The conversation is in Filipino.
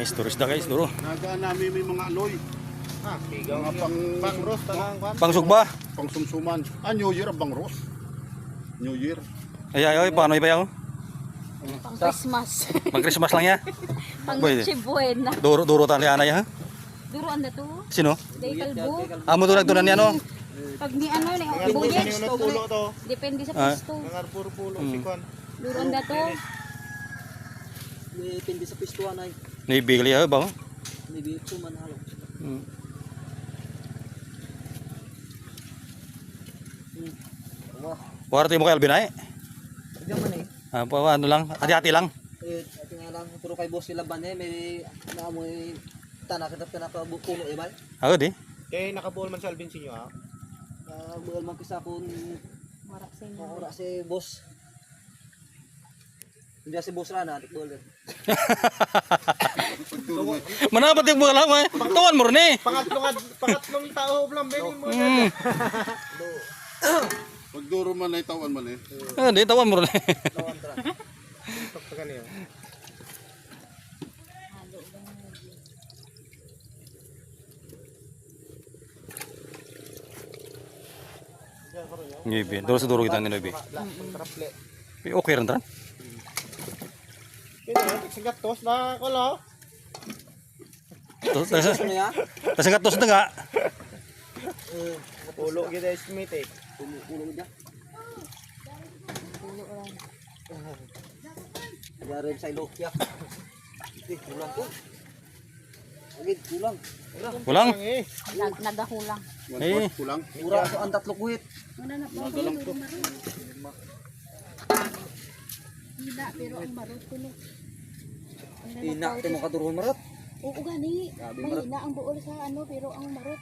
storage na guys, duro. Naga namin may mga aloy. Mga pang roast Pangsugba. pang sumsuman. New Year ang bang roast. New Year. Ay, paano ipayaw? Pang Christmas. Pang Christmas lang ya. Pang Boy. Noche Buena. Duro tali ana ya. Duro anda to. Sino? Day kalbo. Amo to nagtunan niya no. Pag ni ano ni budget. Depende sa pwesto. Puro Mm. si Kwan. Duro anda to. Depende sa pistuan ay. Naibigli ya ba? Hindi ito man halo. Puwerte mo kay Alvin ay. Diyan man eh. Ano lang, hati-hati lang. Ito nga lang, puro kay boss sila ban eh. May naamoy tanak na puno eh ba? Ako di. Nakabuol man sa Alvin sinyo ha. Buol man kisa kung Marak sa inyo. ora si boss. Hindi si boss rana, atik buol. Manapat yung mga lang eh. Tuwan mo rin eh. Pangatlong tao lang bengin mo. Pagduro man ay tawan man eh. Hindi, tawan mo rin eh. Lawan tra. Ngibin, duro sa duro kita nila bi. Okay rin tara. Sigatos na ko lo. Ano ya? Tas nga tos nga. Ulo kita estimate eh. Puno dia. Yari sa ilo ya. Kulang ko. Agad kulang. Kulang. Nagahulang. Eh. Kulang. Mura ko ang 3 kuhit. Nagalang ko. Hindi pero ang marot kuno. Tina mo kaduron marat. Oo gani. Grabe, marot. Mahina ang buol sa ano pero ang marot.